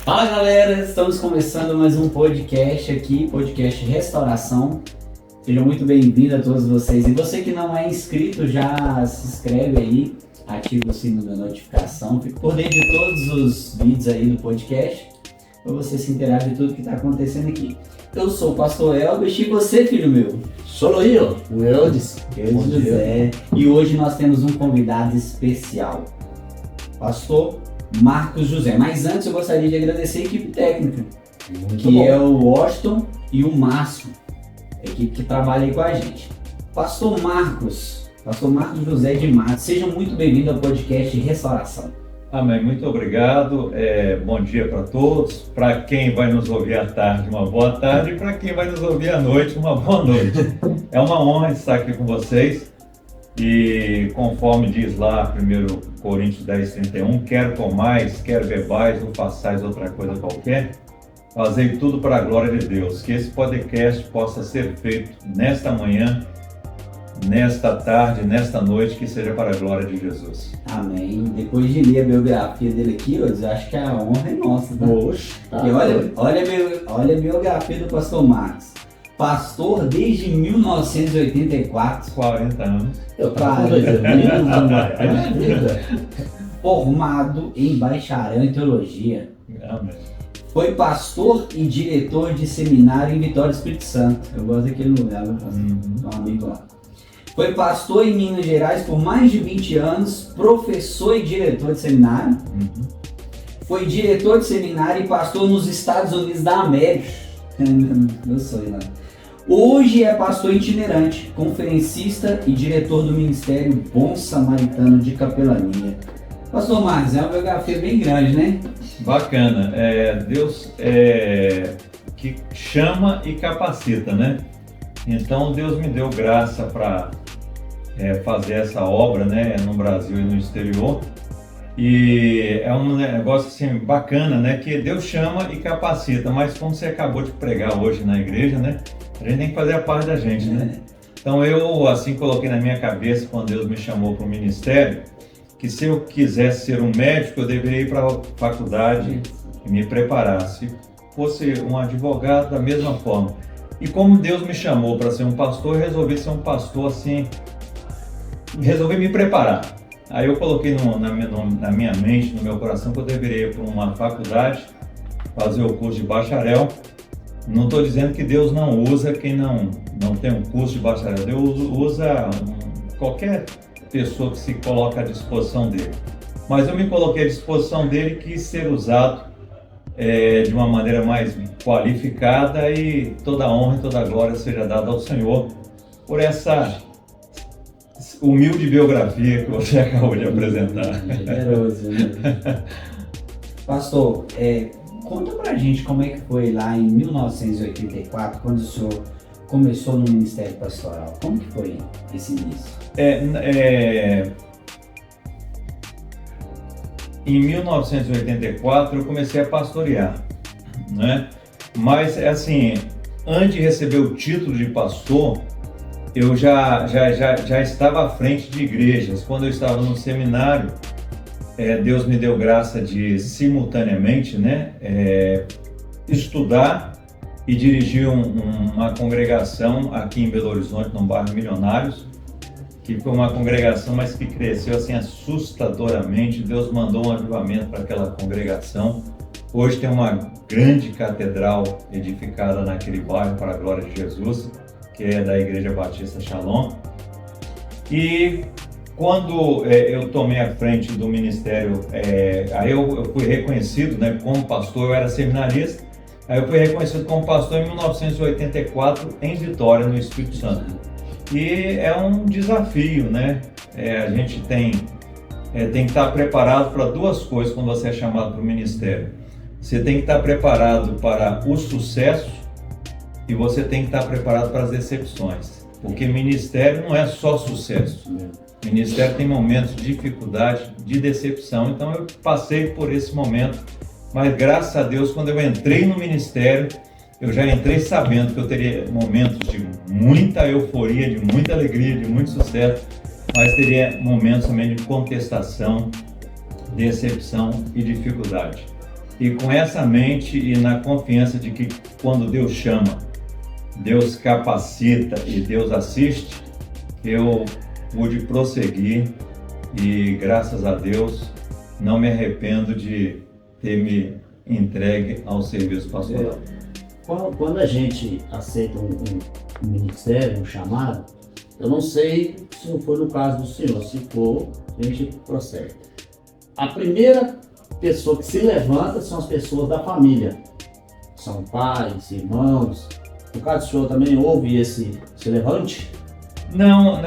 Fala galera, estamos começando mais um podcast aqui, podcast Restauração. Sejam muito bem-vindos a todos vocês. E você que não é inscrito, já se inscreve aí, ativa o sino da notificação, fique por dentro de todos os vídeos aí do podcast, para você se inteirar de tudo que está acontecendo aqui. Eu sou o pastor Elbert e você, filho meu? Sou eu, o Eudes. José. E hoje nós temos um convidado especial, pastor Marcos José. Mas antes eu gostaria de agradecer a equipe técnica, é o Washington e o Márcio, a equipe que trabalha aí com a gente. Pastor Marcos José de Matos, sejam muito bem-vindos ao podcast Restauração. Amém, muito obrigado, bom dia para todos, para quem vai nos ouvir à tarde, uma boa tarde, e para quem vai nos ouvir à noite, uma boa noite. É uma honra estar aqui com vocês e conforme diz lá 1 Coríntios 10:31, quer comais, quer bebais ou façais outra coisa qualquer, fazei tudo para a glória de Deus, que esse podcast possa ser feito nesta manhã, nesta tarde, nesta noite, que seja para a glória de Jesus. Amém. Depois de ler a biografia dele aqui, eu acho que a honra é nossa, tá? Oxe, tá. E olha a biografia do pastor Marcos. Pastor desde 1984. 40 anos. Eu tava com 2 anos. Formado em bacharel em teologia. Amém. Foi pastor e diretor de seminário em Vitória do Espírito Santo. Eu gosto daquele lugar, meu pastor. Um amigo lá. Foi pastor em Minas Gerais por mais de 20 anos, professor e diretor de seminário. Foi diretor de seminário e pastor nos Estados Unidos da América. Meu sonho lá. Hoje é pastor itinerante, conferencista e diretor do Ministério Bom Samaritano de Capelania. Pastor Marcos, é uma biografia bem grande, né? Bacana. Deus que chama e capacita, né? Então Deus me deu graça para fazer essa obra, né, no Brasil e no exterior. E é um negócio assim bacana, né, que Deus chama e capacita, mas como você acabou de pregar hoje na igreja, né, a gente tem que fazer a parte da gente, né? Então eu assim coloquei na minha cabeça, quando Deus me chamou para o ministério, que se eu quisesse ser um médico, eu deveria ir para a faculdade e me preparar. Se fosse um advogado, da mesma forma. E como Deus me chamou para ser um pastor, eu resolvi ser um pastor assim, resolvi me preparar. Aí eu coloquei na minha mente, no meu coração, que eu deveria ir para uma faculdade, fazer o curso de bacharel. Não estou dizendo que Deus não usa quem não tem um curso de bacharel. Deus usa qualquer pessoa que se coloca à disposição dele. Mas eu me coloquei à disposição dele e quis ser usado de uma maneira mais qualificada, e toda a honra e toda a glória seja dada ao Senhor por essa humilde biografia que você acabou de apresentar. Generoso, né? Pastor, conta pra gente como é que foi lá em 1984, quando o senhor começou no Ministério Pastoral. Como que foi esse início? Em 1984 eu comecei a pastorear, né? Mas assim, antes de receber o título de pastor, eu já estava à frente de igrejas. Quando eu estava no seminário, Deus me deu graça de simultaneamente, né, estudar e dirigir uma congregação aqui em Belo Horizonte, no bairro Milionários, que foi uma congregação, mas que cresceu assim assustadoramente. Deus mandou um avivamento para aquela congregação. Hoje tem uma grande catedral edificada naquele bairro para a glória de Jesus, que é da Igreja Batista Shalom. E quando eu tomei a frente do ministério, aí eu fui reconhecido, né, como pastor. Eu era seminarista, aí eu fui reconhecido como pastor em 1984 em Vitória, no Espírito Santo. E é um desafio, né? A gente tem que estar preparado para duas coisas quando você é chamado para o ministério. Você tem que estar preparado para o sucesso e você tem que estar preparado para as decepções. Porque ministério não é só sucesso. Ministério tem momentos de dificuldade, de decepção. Então eu passei por esse momento, mas graças a Deus, quando eu entrei no ministério, eu já entrei sabendo que eu teria momentos de muita euforia, de muita alegria, de muito sucesso, mas teria momentos também de contestação, decepção e dificuldade. E com essa mente e na confiança de que quando Deus chama, Deus capacita e Deus assiste, eu pude prosseguir e, graças a Deus, não me arrependo de ter me entregue ao serviço pastoral. Quando a gente aceita um ministério, um chamado, eu não sei se não foi no caso do senhor, se for, a gente prossegue. A primeira pessoa que se levanta são as pessoas da família. São pais, irmãos. No caso do senhor também houve esse levante? Não,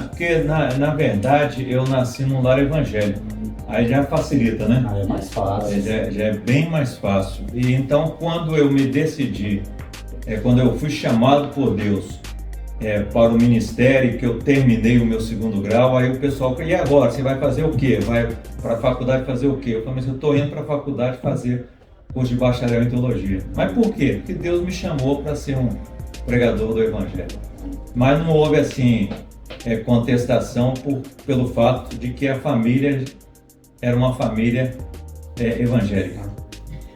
porque na verdade eu nasci num lar evangélico. Aí já facilita, né? É mais fácil. Já é bem mais fácil. E então quando eu me decidi, quando eu fui chamado por Deus para o ministério, que eu terminei o meu 2º grau, aí o pessoal falou, e agora? Você vai fazer o quê? Vai para a faculdade fazer o quê? Eu falei, mas eu estou indo para a faculdade fazer curso de bacharel em teologia. Mas por quê? Porque Deus me chamou para ser um pregador do evangelho. Mas não houve assim contestação pelo fato de que a família era uma família evangélica.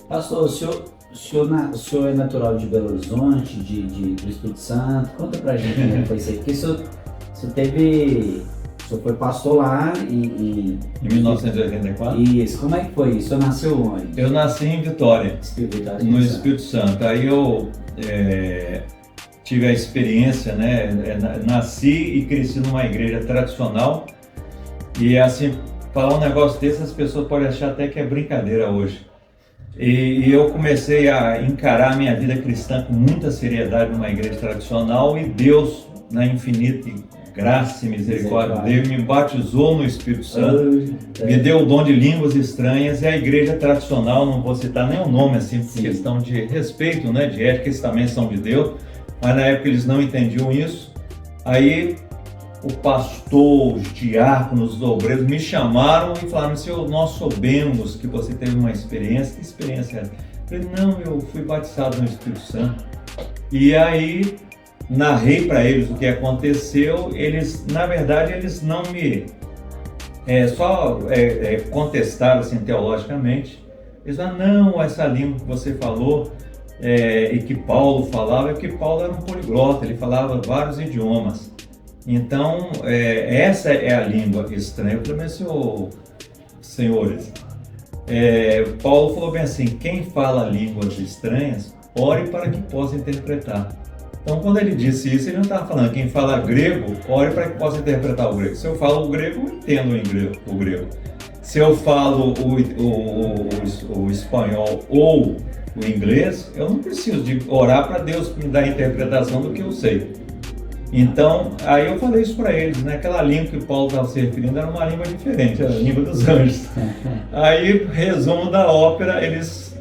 Pastor, o senhor é natural de Belo Horizonte, do Espírito Santo? Conta pra gente como foi isso aí, porque o senhor foi pastor lá em 1984? Isso, como é que foi isso? O senhor nasceu onde? Eu nasci em Vitória, no Espírito Santo. Aí eu tive a experiência, nasci e cresci numa igreja tradicional e assim, falar um negócio desse as pessoas podem achar até que é brincadeira hoje. E eu comecei a encarar a minha vida cristã com muita seriedade numa igreja tradicional e Deus, na infinita graça e misericórdia dele, me batizou no Espírito Santo, me deu o dom de línguas estranhas e a igreja tradicional, não vou citar nem o nome assim, por questão de respeito, de ética, eles também são de Deus, mas na época eles não entendiam isso. Aí o pastor, os diáconos, os obreiros me chamaram e falaram, senhor, nós soubemos que você teve uma experiência. Que experiência era? Eu falei, não, eu fui batizado no Espírito Santo. E aí narrei para eles o que aconteceu. Eles, na verdade, eles não me contestaram assim, teologicamente. Eles falaram, não, essa língua que você falou e que Paulo falava, é que Paulo era um poliglota, ele falava vários idiomas. Então, essa é a língua estranha. Eu falei, mas senhores, Paulo falou bem assim, quem fala línguas estranhas, ore para que possa interpretar. Então, quando ele disse isso, ele não estava falando, quem fala grego, ore para que possa interpretar o grego. Se eu falo o grego, eu entendo o grego. Se eu falo o espanhol ou o inglês, eu não preciso de orar para Deus me dar a interpretação do que eu sei. Então, aí eu falei isso para eles, aquela língua que Paulo estava se referindo era uma língua diferente, era a língua dos anjos. Aí, resumo da ópera, eles,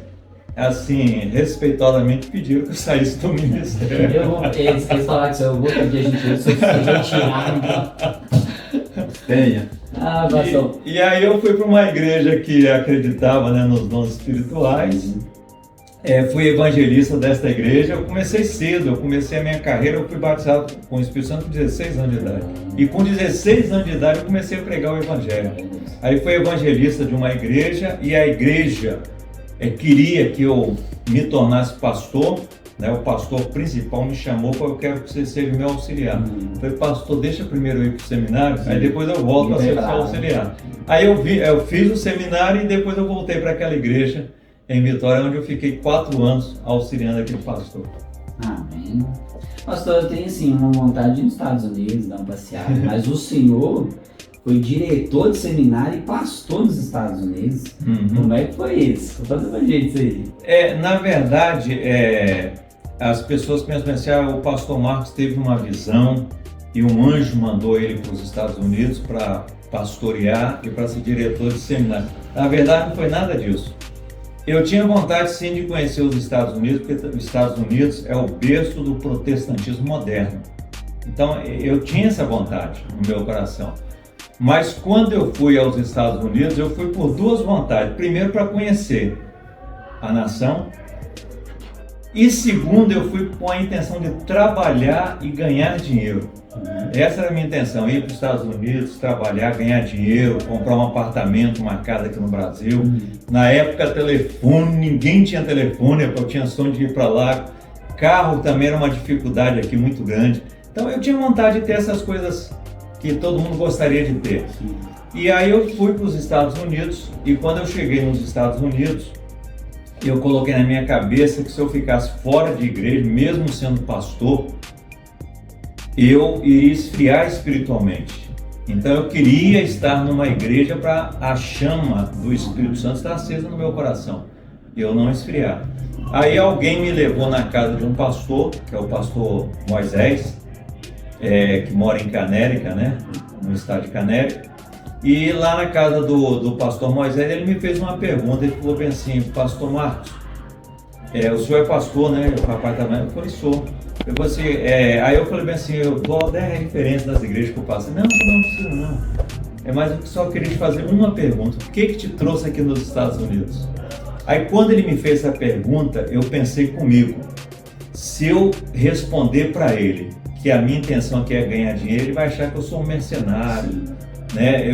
assim, respeitosamente pediram que eu saísse do ministério. Eles falaram que eu vou pedir a gente se retirar. Tenha. E aí eu fui para uma igreja que acreditava nos dons espirituais. Fui evangelista desta igreja, eu comecei cedo, eu comecei a minha carreira, eu fui batizado com o Espírito Santo com 16 anos de idade. E com 16 anos de idade eu comecei a pregar o evangelho. Aí fui evangelista de uma igreja e a igreja queria que eu me tornasse pastor, o pastor principal me chamou para eu quero que você seja meu auxiliar. Eu falei, pastor, deixa primeiro eu ir para o seminário, aí depois eu volto a ser seu auxiliar. Aí eu fiz o seminário e depois eu voltei para aquela igreja em Vitória, onde eu fiquei 4 anos auxiliando aquele pastor. Amém. Pastor, eu tenho assim uma vontade de ir nos Estados Unidos, dar uma passeada, mas o senhor foi diretor de seminário e pastor nos Estados Unidos. Como é que foi isso? Conta pra gente isso aí. Na verdade, as pessoas pensam assim, o pastor Marcos teve uma visão e um anjo mandou ele para os Estados Unidos para pastorear e para ser diretor de seminário. Na verdade, não foi nada disso. Eu tinha vontade sim de conhecer os Estados Unidos, porque os Estados Unidos é o berço do protestantismo moderno. Então eu tinha essa vontade no meu coração. Mas quando eu fui aos Estados Unidos, eu fui por 2 vontades. Primeiro, para conhecer a nação. E segundo, eu fui com a intenção de trabalhar e ganhar dinheiro. Essa era a minha intenção, ir para os Estados Unidos, trabalhar, ganhar dinheiro, comprar um apartamento, uma casa aqui no Brasil. Na época, telefone, ninguém tinha telefone, eu tinha sonho de ir para lá. Carro também era uma dificuldade aqui muito grande. Então eu tinha vontade de ter essas coisas que todo mundo gostaria de ter. E aí eu fui para os Estados Unidos, e quando eu cheguei nos Estados Unidos, eu coloquei na minha cabeça que se eu ficasse fora de igreja, mesmo sendo pastor, eu iria esfriar espiritualmente. Então eu queria estar numa igreja para a chama do Espírito Santo estar acesa no meu coração, e eu não esfriar. Aí alguém me levou na casa de um pastor, que é o pastor Moisés, que mora em Canérica, né, no estado de Canérica. E lá na casa do pastor Moisés, ele me fez uma pergunta. Ele falou bem assim: pastor Marcos, o senhor é pastor, né? O papai também. Eu falei: sou. Eu falei assim, aí eu falei bem assim: eu dou 10 referências das igrejas que eu passo. Não precisa não. Mas eu só queria te fazer uma pergunta: o que te trouxe aqui nos Estados Unidos? Aí quando ele me fez essa pergunta, eu pensei comigo: se eu responder para ele que a minha intenção aqui é ganhar dinheiro, ele vai achar que eu sou um mercenário. Né?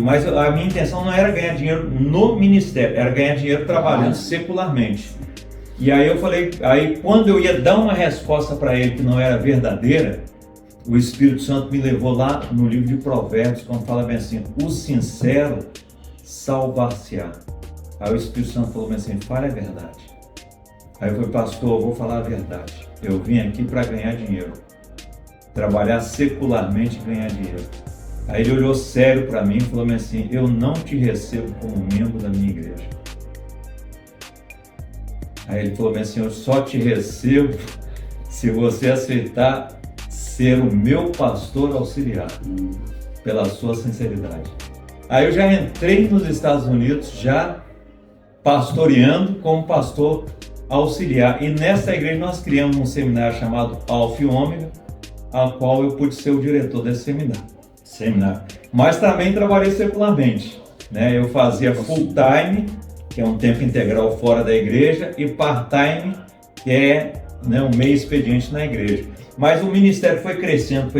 Mas a minha intenção não era ganhar dinheiro no ministério, era ganhar dinheiro trabalhando secularmente. E aí eu falei, aí quando eu ia dar uma resposta para ele que não era verdadeira, o Espírito Santo me levou lá no livro de Provérbios, quando fala bem assim: o sincero salvar-se-á. Aí o Espírito Santo falou bem assim: fale a verdade. Aí eu falei: pastor, eu vou falar a verdade. Eu vim aqui para ganhar dinheiro, trabalhar secularmente e ganhar dinheiro. Aí ele olhou sério para mim e falou assim: eu não te recebo como membro da minha igreja. Aí ele falou assim: eu só te recebo se você aceitar ser o meu pastor auxiliar, pela sua sinceridade. Aí eu já entrei nos Estados Unidos, já pastoreando como pastor auxiliar. E nessa igreja nós criamos um seminário chamado Alfa e Ômega, a qual eu pude ser o diretor desse seminário. Mas também trabalhei secularmente, né? Eu fazia full time, que é um tempo integral fora da igreja, e part time, que é, né, um meio expediente na igreja. Mas o ministério foi crescendo,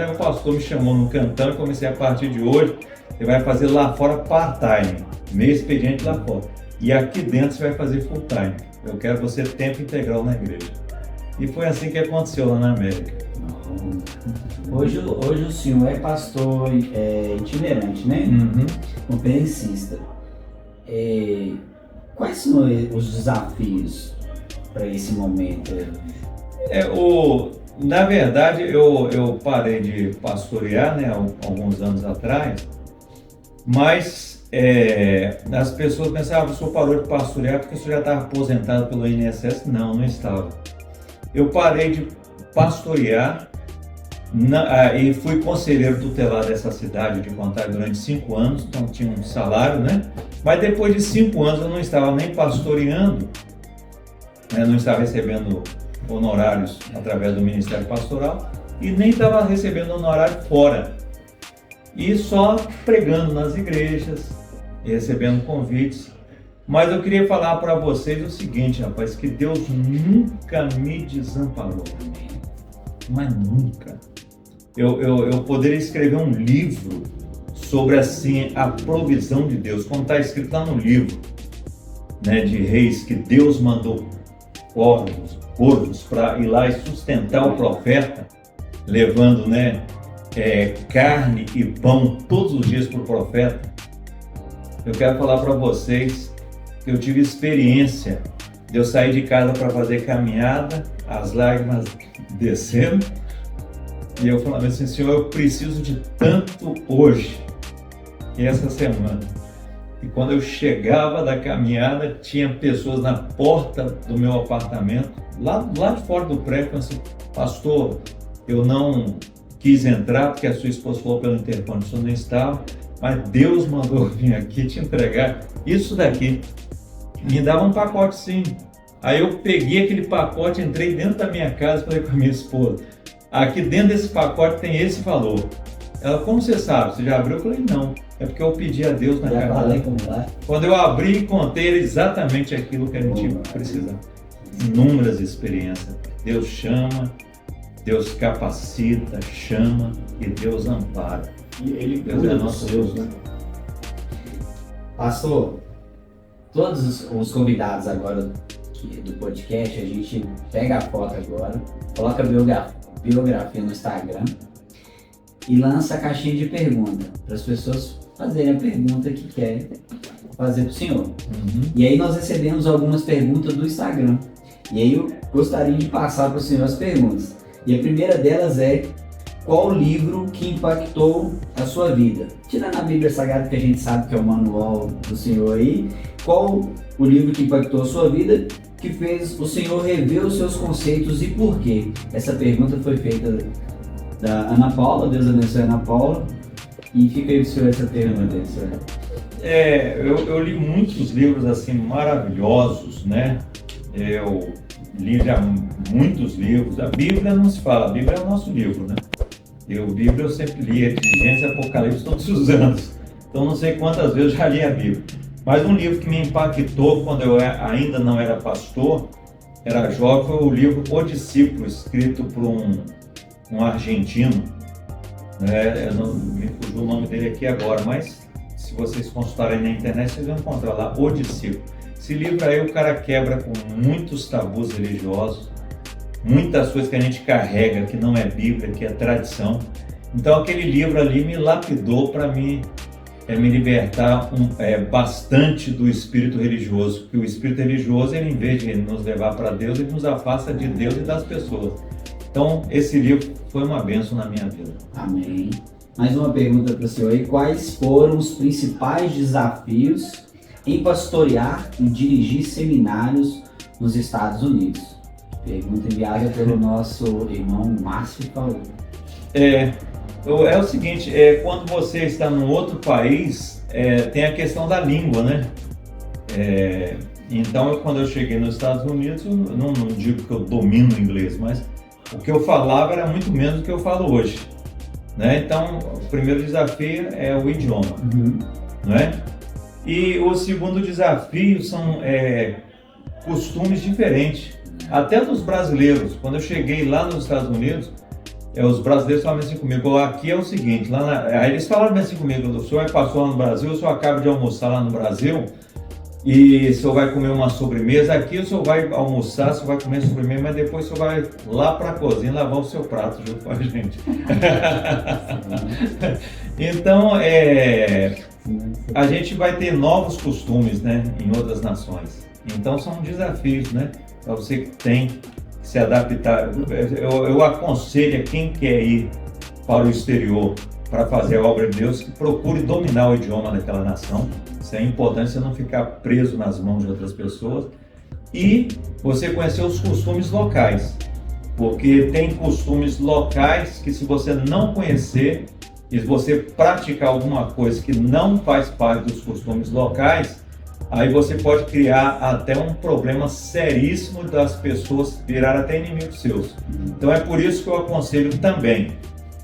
aí o pastor me chamou no cantão e comecei: a partir de hoje você vai fazer lá fora part time, meio expediente lá fora, e aqui dentro você vai fazer full time. Eu quero você tempo integral na igreja. E foi assim que aconteceu lá na América. Hoje o senhor é pastor itinerante, né? Conferencista. Quais são os desafios para esse momento? Na verdade, eu parei de pastorear, né, alguns anos atrás, mas as pessoas pensavam: o senhor parou de pastorear porque o senhor já estava aposentado pelo INSS. Não estava. Eu parei de pastorear e fui conselheiro tutelar dessa cidade de Contagem durante 5 anos, então tinha um salário, né? Mas depois de 5 anos eu não estava nem pastoreando, né? Não estava recebendo honorários através do Ministério Pastoral e nem estava recebendo honorário fora. E só pregando nas igrejas, recebendo convites. Mas eu queria falar para vocês o seguinte, rapaz: que Deus nunca me desamparou. Mas nunca. Eu poderia escrever um livro sobre, assim, a provisão de Deus, como está escrito lá no livro, né, de Reis, que Deus mandou corvos para ir lá e sustentar o profeta, levando, né, carne e pão todos os dias para o profeta. Eu quero falar para vocês que eu tive experiência de eu sair de casa para fazer caminhada, as lágrimas descendo, e eu falava assim: Senhor, eu preciso de tanto hoje e essa semana. E quando eu chegava da caminhada, tinha pessoas na porta do meu apartamento, lá de fora do prédio, falando assim: pastor, eu não quis entrar porque a sua esposa falou pelo interfone, o senhor não estava, mas Deus mandou vir aqui te entregar isso daqui. Me dava um pacote, sim. Aí eu peguei aquele pacote, entrei dentro da minha casa e falei com a minha esposa: aqui dentro desse pacote tem esse valor. Ela: como você sabe? Você já abriu? Eu falei: não, é porque eu pedi a Deus na casa. Quando eu abri e contei, era exatamente aquilo que a gente precisava. Inúmeras experiências. Deus chama Deus capacita, chama e Deus ampara. E ele Deus cuida é dos nosso seus, Deus. né? Pastor, todos os convidados agora do podcast, a gente pega a foto agora, coloca a biografia no Instagram e lança a caixinha de pergunta para as pessoas fazerem a pergunta que querem fazer para o senhor. E aí nós recebemos algumas perguntas do Instagram. E aí eu gostaria de passar para o senhor as perguntas. E a primeira delas é: qual livro que impactou a sua vida? Tirando a Bíblia Sagrada, que a gente sabe que é o manual do senhor aí, qual o livro que impactou a sua vida, que fez o senhor rever os seus conceitos e por quê? Essa pergunta foi feita da Ana Paula, Deus abençoe a Ana Paula, e fica aí para o senhor essa pergunta aí, senhor. Eu li muitos livros assim maravilhosos, né? Eu li já muitos livros. A Bíblia não se fala, a Bíblia é o nosso livro, né? Bíblia eu sempre li, de Gênesis e Apocalipse todos os anos. Então não sei quantas vezes eu já li a Bíblia. Mas um livro que me impactou quando eu ainda não era pastor, era jovem, foi o livro O Discípulo, escrito por um argentino. Eu não me fugiu o nome dele aqui agora, mas se vocês consultarem na internet, vocês vão encontrar lá O Discípulo. Esse livro aí o cara quebra com muitos tabus religiosos, muitas coisas que a gente carrega, que não é Bíblia, que é tradição. Então aquele livro ali me lapidou para me libertar bastante do espírito religioso, porque o espírito religioso, ele, em vez de nos levar para Deus, ele nos afasta de Deus e das pessoas. Então esse livro foi uma bênção na minha vida. Amém. Mais uma pergunta para o senhor aí: quais foram os principais desafios em pastorear e dirigir seminários nos Estados Unidos? Pergunta enviada pelo nosso irmão Márcio Paulo. É o seguinte, quando você está num outro país, tem a questão da língua, né? Então, quando eu cheguei nos Estados Unidos, eu não digo que eu domino o inglês, mas o que eu falava era muito menos do que eu falo hoje, né? Então, o primeiro desafio é o idioma, né? E o segundo desafio são costumes diferentes, até dos brasileiros. Quando eu cheguei lá nos Estados Unidos, os brasileiros falavam assim comigo: aqui é o seguinte, aí eles falaram assim comigo: o senhor é pastor lá no Brasil, o senhor acaba de almoçar lá no Brasil e o senhor vai comer uma sobremesa, aqui o senhor vai almoçar, o senhor vai comer sobremesa, mas depois o senhor vai lá para a cozinha lavar o seu prato junto com a gente. Então, a gente vai ter novos costumes, né, em outras nações. Então são desafios, né, para você que tem que se adaptar. Eu aconselho a quem quer ir para o exterior para fazer a obra de Deus, que procure dominar o idioma daquela nação. Isso é importante, você não ficar preso nas mãos de outras pessoas. E você conhecer os costumes locais, porque tem costumes locais que, se você não conhecer e você praticar alguma coisa que não faz parte dos costumes locais, aí você pode criar até um problema seríssimo das pessoas virarem até inimigos seus. Então é por isso que eu aconselho também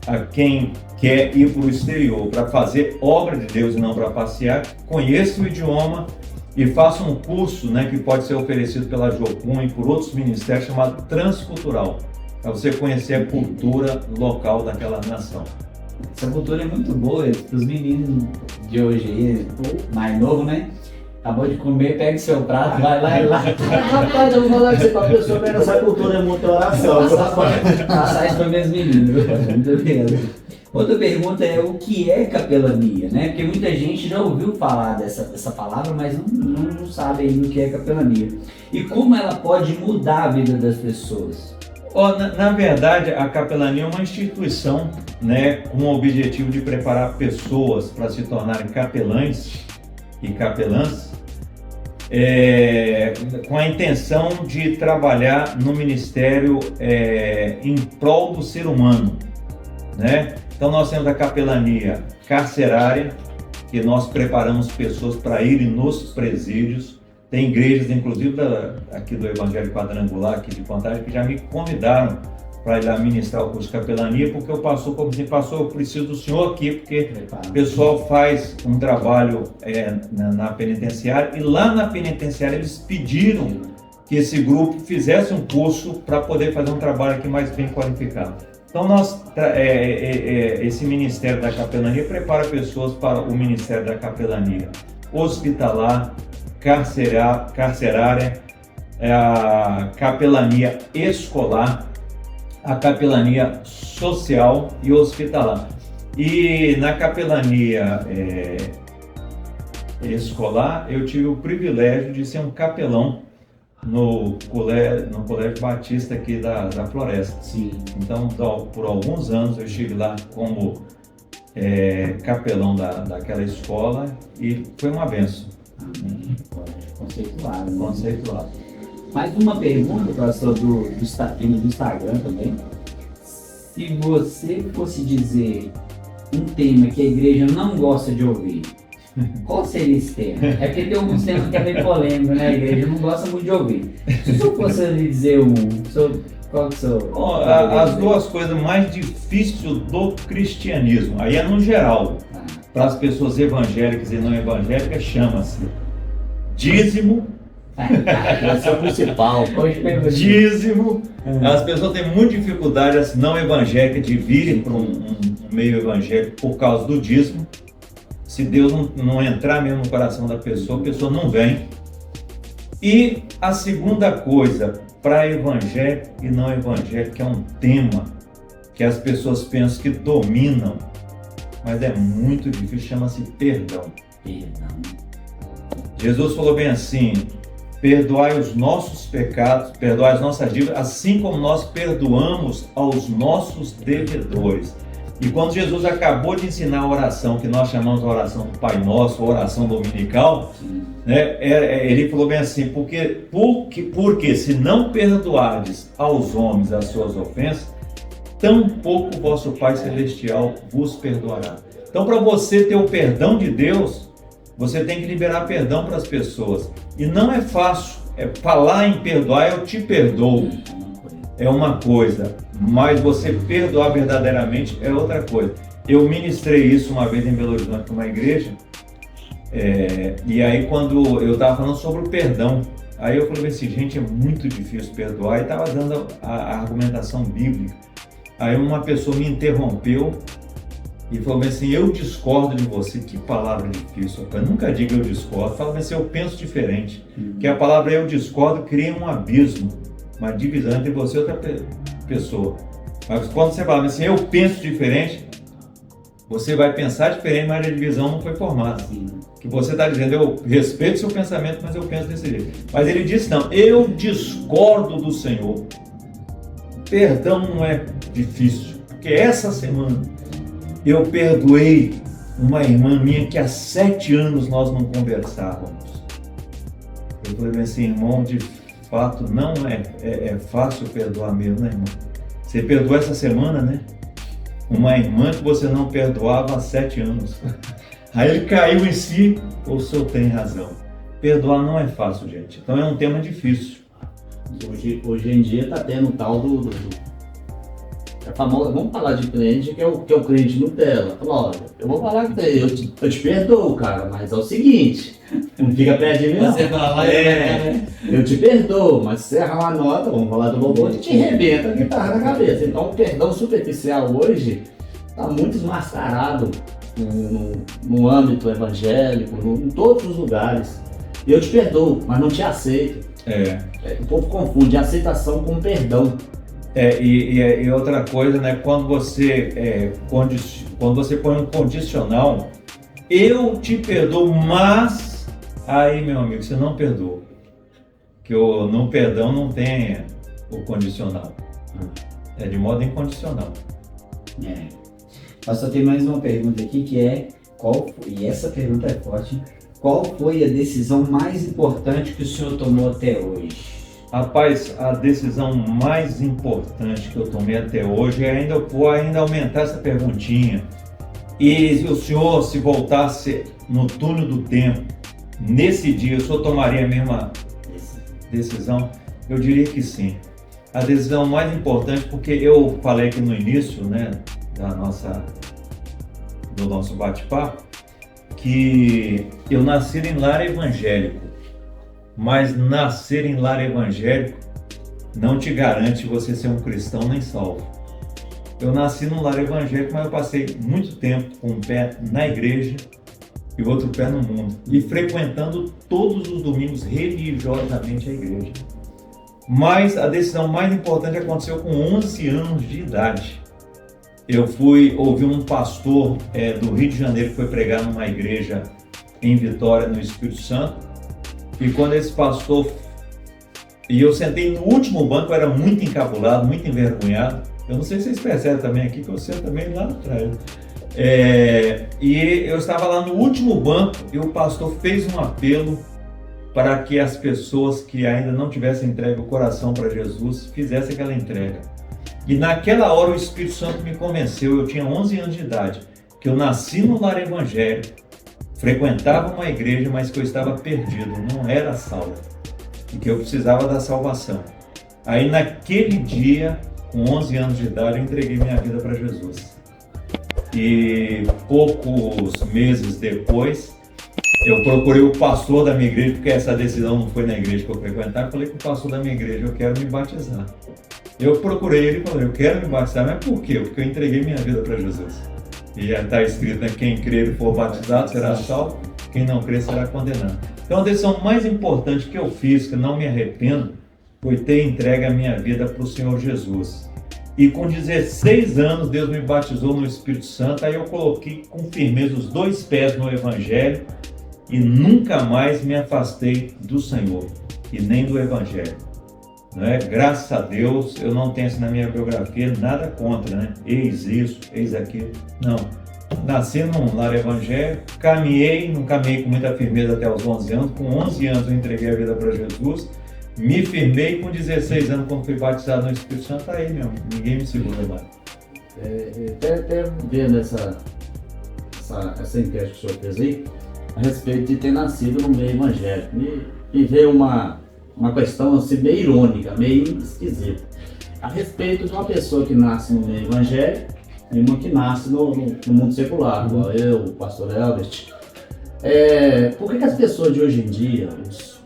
a quem quer ir para o exterior para fazer obra de Deus e não para passear, conheça o idioma e faça um curso, né, que pode ser oferecido pela Jocum e por outros ministérios, chamado Transcultural, para você conhecer a cultura local daquela nação. Essa cultura é muito boa para os meninos de hoje aí, mais novo, né? Acabou de comer, pega o seu prato, vai lá. Rapaz, eu vou falar que você para a pessoa que essa cultura é muita oração. Passar isso para meus meninos, viu? Muito obrigado. Outra pergunta é: o que é capelania, né? Porque muita gente já ouviu falar dessa palavra, mas não sabe ainda o que é capelania. E como ela pode mudar a vida das pessoas? Na verdade, a capelania é uma instituição, né, com o objetivo de preparar pessoas para se tornarem capelães e capelãs, com a intenção de trabalhar no ministério em prol do ser humano, né? Então nós temos a capelania carcerária, que nós preparamos pessoas para irem nos presídios. Tem igrejas, inclusive aqui do Evangelho Quadrangular, aqui de Contagem, que já me convidaram para ir lá ministrar o curso de capelania, porque eu pastor, como assim, pastor, eu preciso do senhor aqui, porque o pessoal faz um trabalho na penitenciária, e lá na penitenciária eles pediram que esse grupo fizesse um curso para poder fazer um trabalho aqui mais bem qualificado. Então, esse Ministério da Capelania prepara pessoas para o Ministério da Capelania hospitalar, carcerária, a capelania escolar, a capelania social e hospitalar. E na capelania escolar, eu tive o privilégio de ser um capelão no Colégio Batista aqui da Floresta. Sim. Então, por alguns anos eu estive lá como capelão daquela escola e foi uma benção. Conceituado. Conceituado. Mais uma pergunta, pastor, do Instagram também. Se você fosse dizer um tema que a igreja não gosta de ouvir, qual seria esse tema? É porque tem alguns temas que é bem polêmico, né? A igreja não gosta muito de ouvir. Se eu fosse lhe dizer qual que sou? As duas coisas mais difíceis do cristianismo, aí é no geral, para as pessoas evangélicas e não evangélicas, chama-se dízimo. Esse é o principal. Dízimo. As pessoas têm muita dificuldade, as não evangélicas, de virem para um meio evangélico por causa do dízimo. Se Deus não entrar mesmo no coração da pessoa, a pessoa não vem. E a segunda coisa, para evangélico e não evangélico, é um tema que as pessoas pensam que dominam, mas é muito difícil, chama-se perdão. Jesus falou bem assim: perdoai os nossos pecados, perdoai as nossas dívidas, assim como nós perdoamos aos nossos devedores. E quando Jesus acabou de ensinar a oração, que nós chamamos de oração do Pai Nosso, oração dominical, né, ele falou bem assim: porque se não perdoardes aos homens as suas ofensas, tampouco o vosso Pai Celestial vos perdoará. Então, para você ter o perdão de Deus, você tem que liberar perdão para as pessoas. E não é fácil. Falar em perdoar, eu te perdoo, é uma coisa, mas você perdoar verdadeiramente é outra coisa. Eu ministrei isso uma vez em Belo Horizonte para uma igreja, e aí quando eu estava falando sobre o perdão, aí eu falei assim: gente, é muito difícil perdoar, e estava dando a argumentação bíblica. Aí uma pessoa me interrompeu e falou assim: eu discordo de você. Que palavra difícil, rapaz. Nunca diga eu discordo, fala assim: eu penso diferente. Que a palavra eu discordo cria um abismo, uma divisão entre você e outra pessoa. Mas quando você fala assim, eu penso diferente, você vai pensar diferente, mas a divisão não foi formada. Que você está dizendo: eu respeito seu pensamento, mas eu penso desse jeito. Mas ele disse: não, eu discordo do Senhor. Perdão não é difícil, porque essa semana eu perdoei uma irmã minha que há 7 anos nós não conversávamos. Eu falei assim: irmão, de fato não é fácil perdoar mesmo, né, irmão? Você perdoou essa semana, né? Uma irmã que você não perdoava há 7 anos. Aí ele caiu em si: o senhor tem razão. Perdoar não é fácil, gente. Então é um tema difícil. Hoje em dia está tendo o tal do famoso, vamos falar de crente, que é o crente Nutella. Fala: olha, eu vou falar com você, eu te perdoo, cara, mas é o seguinte, não fica perto de mim, não. Você fala, eu te perdoo, mas se você errar uma nota, vamos falar do robô, a gente arrebenta a guitarra na cabeça. Então o perdão superficial hoje está muito desmascarado no âmbito evangélico, em todos os lugares. E eu te perdoo, mas não te aceito. O povo confunde aceitação com perdão. E outra coisa, né? Quando você põe um condicional, eu te perdoo, mas aí, meu amigo, você não perdoa. Que no perdão não tem o condicional. É de modo incondicional. Mas só tem mais uma pergunta aqui, que é e essa pergunta é forte: qual foi a decisão mais importante que o senhor tomou até hoje? Rapaz, a decisão mais importante que eu tomei até hoje, eu vou ainda aumentar essa perguntinha. E se o senhor, se voltasse no túnel do tempo, nesse dia, o senhor tomaria a mesma decisão? Eu diria que sim. A decisão mais importante, porque eu falei aqui no início, né, do nosso bate-papo, que eu nasci em lar evangélico. mas nascer em lar evangélico não te garante você ser um cristão nem salvo. Eu nasci num lar evangélico, mas eu passei muito tempo com um pé na igreja e outro pé no mundo, e frequentando todos os domingos religiosamente a igreja. Mas a decisão mais importante aconteceu com 11 anos de idade. Eu fui ouvir um pastor do Rio de Janeiro que foi pregar numa igreja em Vitória, no Espírito Santo, e quando esse pastor... E eu sentei no último banco, eu era muito encabulado, muito envergonhado. Eu não sei se vocês percebem também aqui, que eu sento também lá atrás. E eu estava lá no último banco e o pastor fez um apelo para que as pessoas que ainda não tivessem entregue o coração para Jesus fizessem aquela entrega. E naquela hora o Espírito Santo me convenceu, eu tinha 11 anos de idade, que eu nasci no lar evangélico, frequentava uma igreja, mas que eu estava perdido, não era salvo, e que eu precisava da salvação. Aí naquele dia, com 11 anos de idade, eu entreguei minha vida para Jesus. E poucos meses depois, eu procurei o pastor da minha igreja, porque essa decisão não foi na igreja que eu frequentava. Eu falei com o pastor da minha igreja, eu quero me batizar. Eu procurei ele e falei, eu quero me batizar, mas por quê? Porque eu entreguei minha vida para Jesus. E já está escrito, né? Quem crer e for batizado será salvo, quem não crer será condenado. Então a decisão mais importante que eu fiz, que não me arrependo, foi ter entregue a minha vida para o Senhor Jesus. E com 16 anos Deus me batizou no Espírito Santo, aí eu coloquei com firmeza os 2 pés no Evangelho e nunca mais me afastei do Senhor e nem do Evangelho. Não é? Graças a Deus, eu não tenho isso na minha biografia, nada contra, né? Eis isso, eis aquilo. Não. Nasci num lar evangélico, não caminhei com muita firmeza até os 11 anos. Com 11 anos eu entreguei a vida para Jesus, me firmei. Com 16 anos, quando fui batizado no Espírito Santo, tá aí mesmo, ninguém me segura mais. Até vendo essa enquete que o senhor fez aí, a respeito de ter nascido no meio evangélico, me veio uma questão assim, meio irônica, meio esquisita, a respeito de uma pessoa que nasce no meio evangélico e uma que nasce no mundo secular, igual eu, o pastor Elbert. Por que as pessoas de hoje em dia, os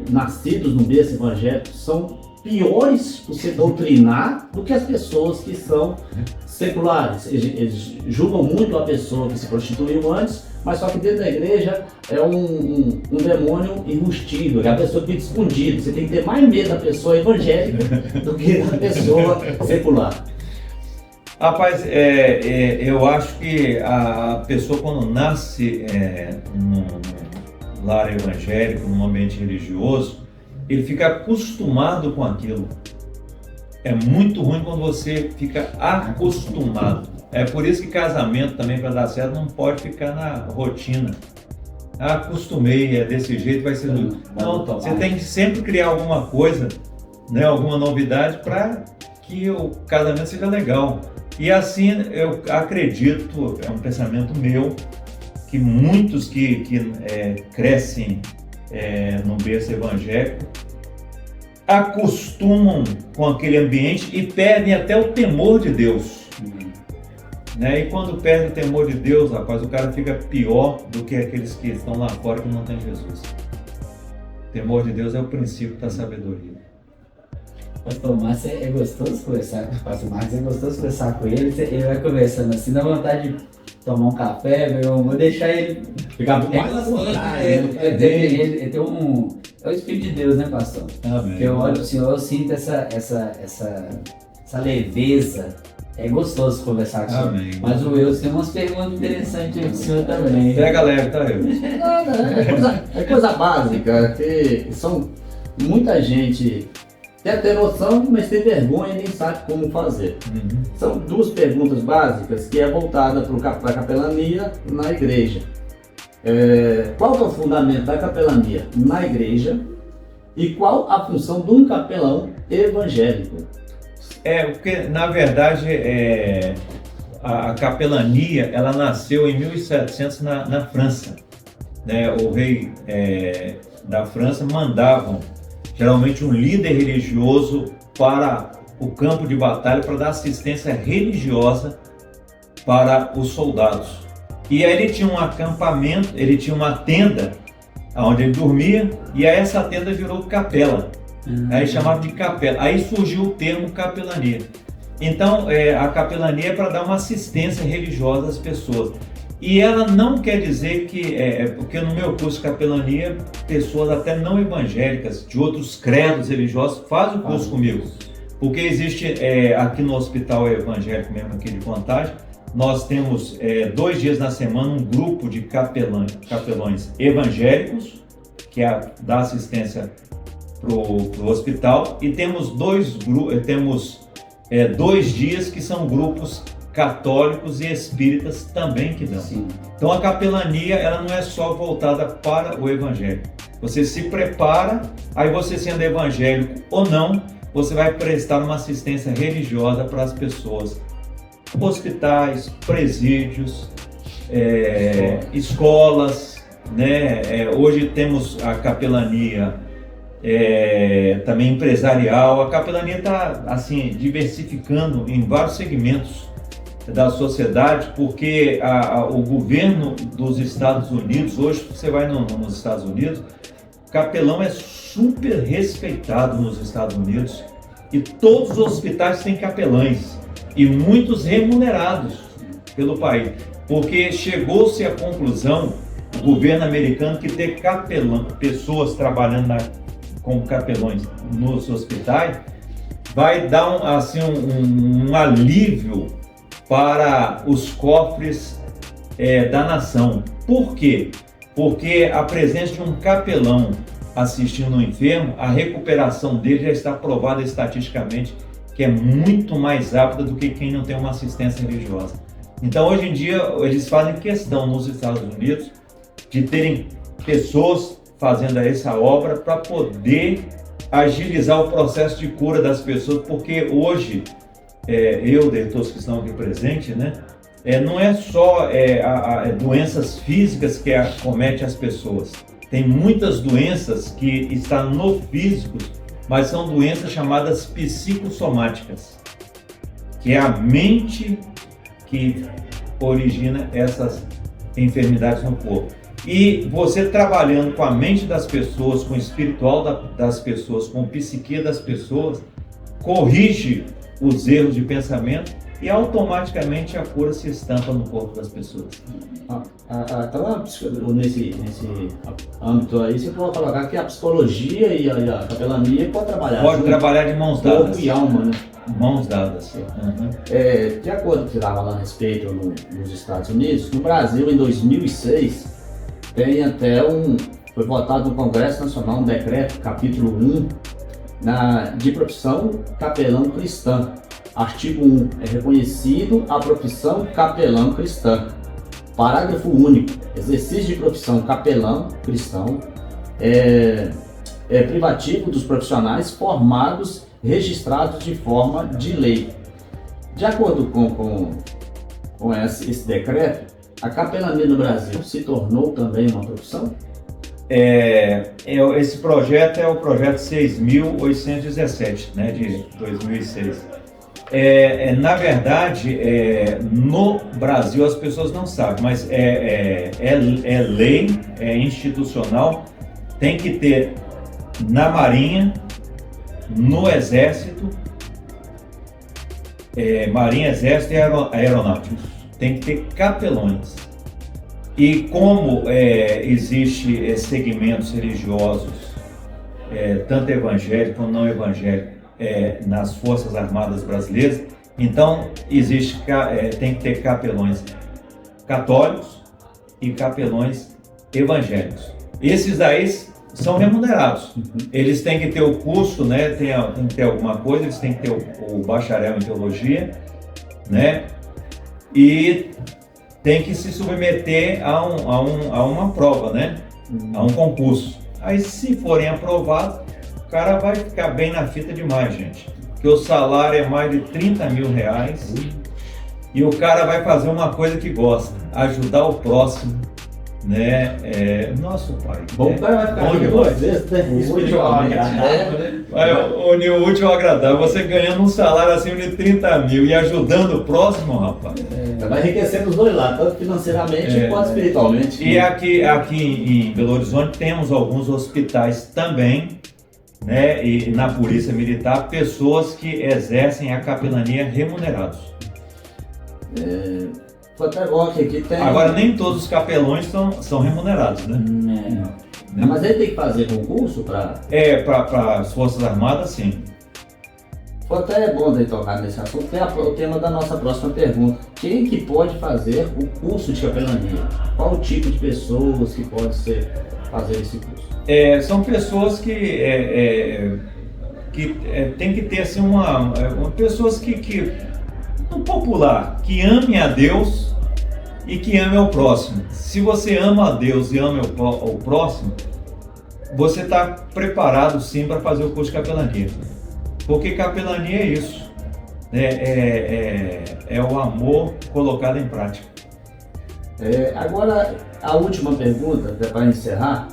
nascidos no berço evangélico, são piores por se doutrinar do que as pessoas que são seculares? Eles julgam muito a pessoa que se prostituiu antes, mas só que dentro da igreja é um demônio enrustido, é a pessoa que fica escondida. Você tem que ter mais medo da pessoa evangélica do que da pessoa secular. Rapaz, eu acho que a pessoa quando nasce num lar evangélico, num ambiente religioso, ele fica acostumado com aquilo. É muito ruim quando você fica acostumado. É por isso que casamento também, para dar certo, não pode ficar na rotina. Acostumei, é desse jeito, vai ser... Não, você tem que sempre criar alguma coisa, né, alguma novidade para que o casamento seja legal. E assim, eu acredito, é um pensamento meu, que muitos que crescem no berço evangélico acostumam com aquele ambiente e perdem até o temor de Deus. Né? E quando perde o temor de Deus, rapaz, o cara fica pior do que aqueles que estão lá fora que não tem Jesus. O temor de Deus é o princípio da sabedoria. Pastor Márcio é gostoso conversar com o Pastor Marcos, é gostoso conversar com ele vai conversando assim, dá vontade de tomar um café, meu, vou deixar ele ficar mais à vontade. Ele tem é o Espírito de Deus, né, pastor? Amém. Porque eu olho pro Senhor, eu sinto essa leveza. É gostoso conversar com o senhor. Mas o Wilson tem umas perguntas interessantes aí pro senhor também. Pega leve, tá, eu? É coisa básica, que são muita gente quer ter noção, mas tem vergonha e nem sabe como fazer. São 2 perguntas básicas que é voltada para a capelania na igreja. Qual que é o fundamento da capelania na igreja e qual a função de um capelão evangélico? Porque na verdade a capelania ela nasceu em 1700 na França. Né? O rei da França mandavam geralmente um líder religioso para o campo de batalha para dar assistência religiosa para os soldados. E aí ele tinha um acampamento, ele tinha uma tenda onde ele dormia, e aí essa tenda virou capela. Aí chamava de capela. Aí surgiu o termo capelania. Então, a capelania é para dar uma assistência religiosa às pessoas. E ela não quer dizer que, porque no meu curso de capelania, pessoas até não evangélicas, de outros credos religiosos, fazem o curso comigo. Porque existe, aqui no hospital evangélico mesmo, aqui de Contagem, nós temos 2 dias na semana um grupo de capelões evangélicos, que dá assistência para o hospital, e temos 2 dias que são grupos católicos e espíritas também que dão. Sim. Então a capelania, ela não é só voltada para o evangelho. Você se prepara, aí você sendo evangélico ou não, você vai prestar uma assistência religiosa para as pessoas. Hospitais, presídios, escolas, né? Hoje temos a capelania também empresarial. A capelania está assim, diversificando em vários segmentos da sociedade, porque o governo dos Estados Unidos, hoje você vai nos Estados Unidos, capelão é super respeitado nos Estados Unidos, e todos os hospitais têm capelães, e muitos remunerados pelo país, porque chegou-se à conclusão, o governo americano, que ter pessoas trabalhando como capelões nos hospitais vai dar um alívio para os cofres da nação. Por quê? Porque a presença de um capelão assistindo um enfermo, a recuperação dele já está provada estatisticamente que é muito mais rápida do que quem não tem uma assistência religiosa. Então, hoje em dia, eles fazem questão nos Estados Unidos de terem pessoas fazendo essa obra para poder agilizar o processo de cura das pessoas, porque hoje, todos que estão aqui presentes, né, não é só doenças físicas que acometem as pessoas. Tem muitas doenças que estão no físico, mas são doenças chamadas psicossomáticas, que é a mente que origina essas enfermidades no corpo. E você trabalhando com a mente das pessoas, com o espiritual das pessoas, com o psique das pessoas, corrige os erros de pensamento e automaticamente a cura se estampa no corpo das pessoas. Nesse âmbito aí, você pode colocar que a psicologia e a capelania pode trabalhar. Pode trabalhar de mãos dadas. Corpo e alma, né? Mãos dadas. Uhum. De acordo com o que você estava lá a respeito nos Estados Unidos, no Brasil, em 2006, tem até foi votado no Congresso Nacional um decreto, capítulo 1, de profissão capelão cristã. Artigo 1, é reconhecido a profissão capelão cristã. Parágrafo único, exercício de profissão capelão cristão é privativo dos profissionais formados, registrados de forma de lei. De acordo com esse decreto, a capelania no Brasil se tornou também uma profissão? Esse projeto é o projeto 6.817, né, de 2006. Na verdade, no Brasil as pessoas não sabem, mas é lei, é institucional, tem que ter na Marinha, no Exército, Marinha, Exército e Aeronáutica, tem que ter capelões. E como existe segmentos religiosos, tanto evangélico como não evangélico, nas Forças Armadas Brasileiras, então tem que ter capelões católicos e capelões evangélicos. Esses daí são remunerados. Eles têm que ter o curso, né? Tem que ter alguma coisa, eles têm que ter o bacharel em teologia, né? E tem que se submeter a uma prova, né? A um concurso. Aí, se forem aprovados, o cara vai ficar bem na fita demais, gente. Porque o salário é mais de R$30 mil e o cara vai fazer uma coisa que gosta, ajudar o próximo, né? Nosso pai. Bom, o cara vai ficar aqui duas vezes, né? Útil ao agradável, né? Unir o útil ao agradável, você ganhando um salário acima de 30 mil e ajudando o próximo, rapaz. Vai enriquecer dos dois lados, tanto financeiramente quanto espiritualmente. E aqui em Belo Horizonte temos alguns hospitais também, né? E na Polícia Militar, pessoas que exercem a capelania remunerados. Foi até bom que aqui tem... Agora, nem todos os capelões são remunerados, né? Não, mas ele tem que fazer concurso para... Para as Forças Armadas, sim. Foi até bom daí tocar nesse assunto, que é o tema da nossa próxima pergunta. Quem que pode fazer o curso de capelania? Qual o tipo de pessoas que pode fazer esse curso? São pessoas que tem que ter assim, pessoas que no popular, que amem a Deus e que amem ao próximo. Se você ama a Deus e ama o próximo, você está preparado sim para fazer o curso de capelania. Porque capelania é isso, é o amor colocado em prática. Agora, a última pergunta, para encerrar,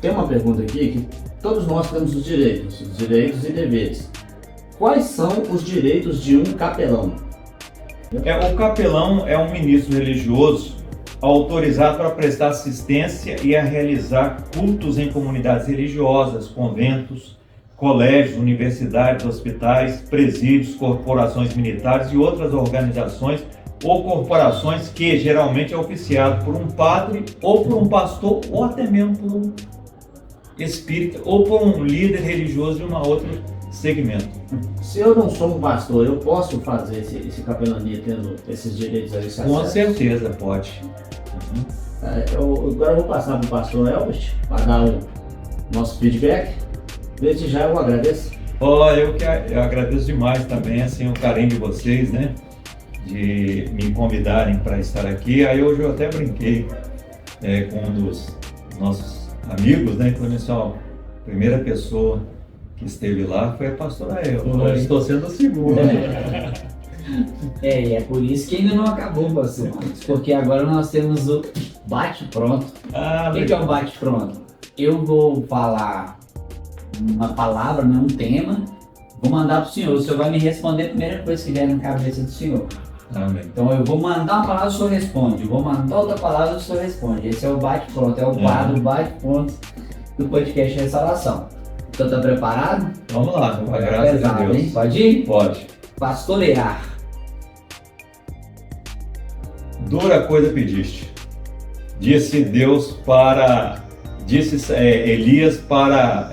tem uma pergunta aqui que todos nós temos os direitos e deveres. Quais são os direitos de um capelão? O capelão é um ministro religioso autorizado para prestar assistência e a realizar cultos em comunidades religiosas, conventos, colégios, universidades, hospitais, presídios, corporações militares e outras organizações ou corporações que geralmente é oficiado por um padre ou por um pastor ou até mesmo por um espírita ou por um líder religioso de uma outra segmento. Se eu não sou um pastor, eu posso fazer esse capelania tendo esses direitos aí? Com certeza pode. Agora eu vou passar para o pastor Elbert para dar o nosso feedback. Desde já eu agradeço. Eu agradeço demais também assim, o carinho de vocês, né? De me convidarem para estar aqui. Aí hoje eu até brinquei com um dos nossos amigos, né? Quando a primeira pessoa que esteve lá foi a pastora eu. Estou sendo o segundo. E é por isso que ainda não acabou, pastor Marcos, porque agora nós temos o bate-pronto. O que é o bate-pronto? Eu vou falar uma palavra, né, um tema, vou mandar para o senhor vai me responder a primeira coisa que vier na cabeça do senhor. Amém. Então eu vou mandar uma palavra, o senhor responde, vou mandar outra palavra, o senhor responde. Esse é o bate-pronto, é o quadro bate-pronto do podcast Restauração. Então tá preparado? Vamos lá, graças a Deus. Hein? Pode ir? Pode. Pastorear. Dura coisa pediste. Disse Elias para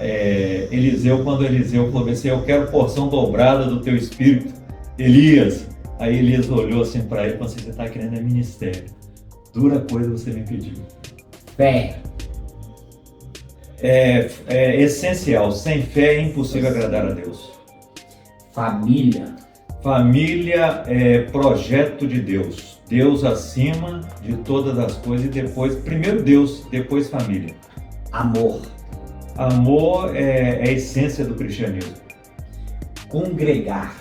Eliseu, quando Eliseu falou assim: eu quero porção dobrada do teu espírito, Elias. Aí Elias olhou assim para ele e falou assim: você está querendo ministério. Dura coisa você me pediu. Fé. É essencial. Sem fé é impossível agradar a Deus. Família. Família é projeto de Deus. Deus acima de todas as coisas e depois, primeiro Deus, depois família. Amor. Amor é a essência do cristianismo. Congregar.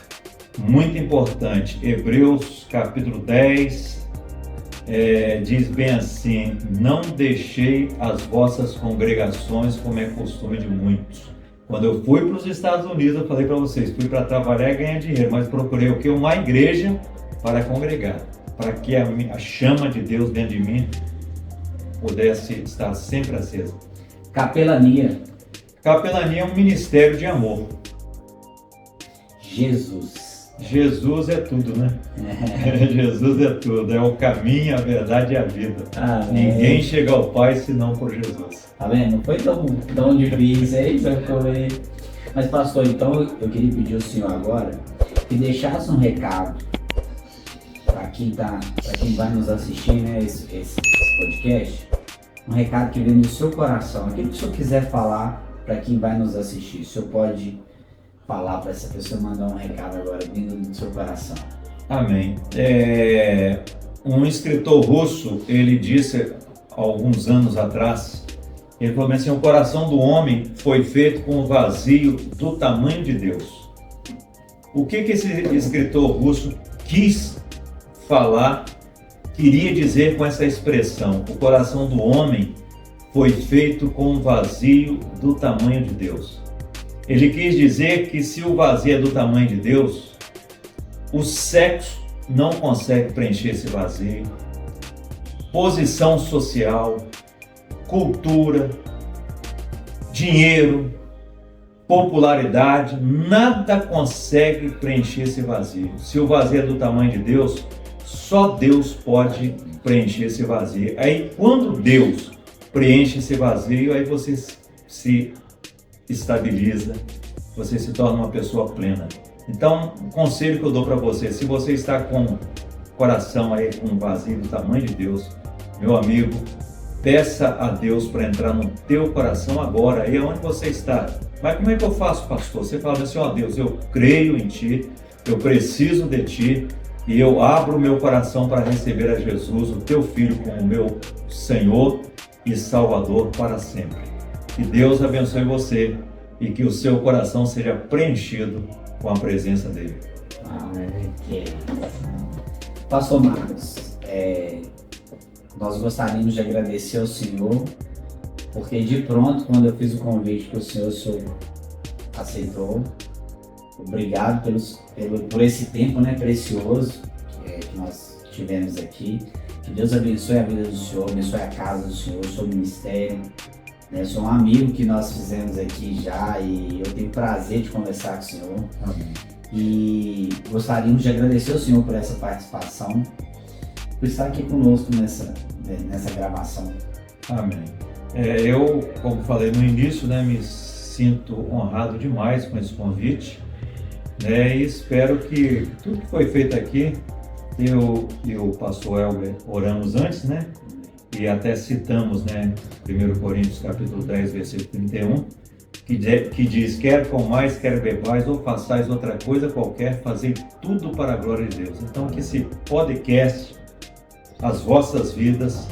Muito importante. Hebreus capítulo 10 diz bem assim: não deixei as vossas congregações como é costume de muitos. Quando eu fui para os Estados Unidos, eu falei para vocês, fui para trabalhar e ganhar dinheiro, mas procurei o quê? Uma igreja para congregar, para que a chama de Deus dentro de mim pudesse estar sempre acesa. Capelania. Capelania é um ministério de amor. Jesus é tudo, né? Jesus é tudo, é o caminho, a verdade e a vida. Ninguém chega ao Pai senão por Jesus. Tá vendo? Não foi tão difícil aí, mas pastor, então eu queria pedir ao senhor agora que deixasse um recado para quem vai nos assistir, né, esse podcast, um recado que vem do seu coração, aquilo que o senhor quiser falar para quem vai nos assistir. O senhor pode falar para essa pessoa, mandar um recado agora vindo do seu coração. Amém. Um escritor russo, ele disse há alguns anos atrás, ele falou assim: o coração do homem foi feito com um vazio do tamanho de Deus. O que esse escritor russo quis falar, queria dizer com essa expressão: o coração do homem foi feito com um vazio do tamanho de Deus. Ele quis dizer que se o vazio é do tamanho de Deus, o sexo não consegue preencher esse vazio. Posição social, cultura, dinheiro, popularidade, nada consegue preencher esse vazio. Se o vazio é do tamanho de Deus, só Deus pode preencher esse vazio. Aí quando Deus preenche esse vazio, aí você se estabiliza, você se torna uma pessoa plena. Então, o conselho que eu dou para você: se você está com o coração aí com um vazio do tamanho de Deus, meu amigo, peça a Deus para entrar no teu coração agora, aí onde você está. Mas como é que eu faço, pastor? Você fala assim: ó Deus, eu creio em Ti, eu preciso de Ti, e eu abro o meu coração para receber a Jesus, o Teu Filho, como meu Senhor e Salvador para sempre. Que Deus abençoe você e que o seu coração seja preenchido com a presença dEle. Amém. Pastor Marcos, nós gostaríamos de agradecer ao Senhor, porque de pronto, quando eu fiz o convite para o senhor aceitou. Obrigado por esse tempo, né, precioso que nós tivemos aqui. Que Deus abençoe a vida do senhor, abençoe a casa do senhor, o seu ministério. Eu sou um amigo que nós fizemos aqui já e eu tenho prazer de conversar com o senhor. Amém. E gostaríamos de agradecer ao senhor por essa participação, por estar aqui conosco nessa gravação. Amém. Eu, como falei no início, né, me sinto honrado demais com esse convite, né, e espero que tudo que foi feito aqui, eu e o pastor Elber oramos antes, né, e até citamos, né, 1 Coríntios capítulo 10, versículo 31, que diz: quer comais, quer bebais ou façais outra coisa qualquer, fazei tudo para a glória de Deus. Então que esse podcast, as vossas vidas,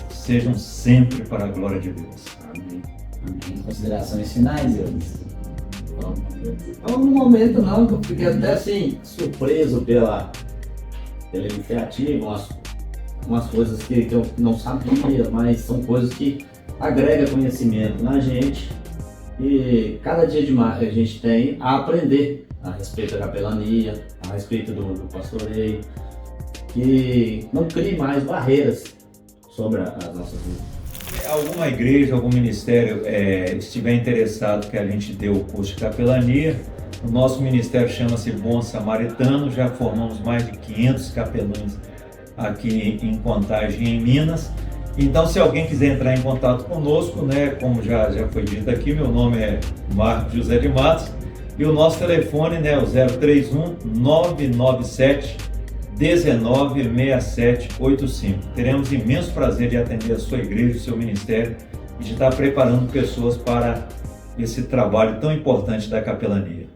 sejam sempre para a glória de Deus. Amém. Amém. Considerações finais, Eudes? Não, no momento não, eu fiquei até assim, surpreso pela iniciativa, umas coisas que eu não sabia, mas são coisas que agregam conhecimento na gente. E cada dia de mais a gente tem a aprender a respeito da capelania, a respeito do pastoreio, que não crie mais barreiras sobre as nossas vidas. Alguma igreja, algum ministério estiver interessado que a gente dê o curso de capelania, o nosso ministério chama-se Bom Samaritano, já formamos mais de 500 capelães aqui em Contagem, em Minas. Então, se alguém quiser entrar em contato conosco, né, como já foi dito aqui, meu nome é Marcos José de Matos e o nosso telefone, né, é o 031 997 196785. Teremos imenso prazer de atender a sua igreja, o seu ministério e de estar preparando pessoas para esse trabalho tão importante da capelania.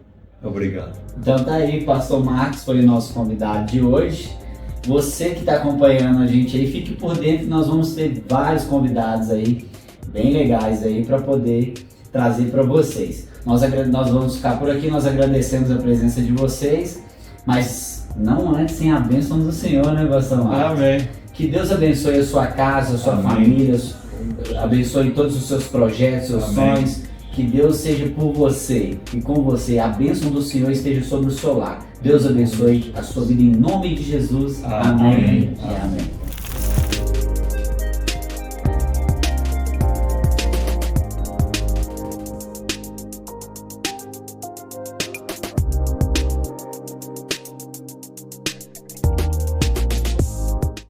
Obrigado. Então tá aí, pastor Marcos foi o nosso convidado de hoje. Você que está acompanhando a gente aí, fique por dentro, nós vamos ter vários convidados aí, bem legais aí, para poder trazer para vocês. Nós vamos ficar por aqui, nós agradecemos a presença de vocês, mas não antes sem a bênção do Senhor, né, pastor Marcos? Amém. Que Deus abençoe a sua casa, a sua Amém. família, abençoe todos os seus projetos, seus sonhos. Que Deus seja por você e com você. A bênção do Senhor esteja sobre o seu lar. Deus abençoe a sua vida em nome de Jesus. Amém. Amém. E amém.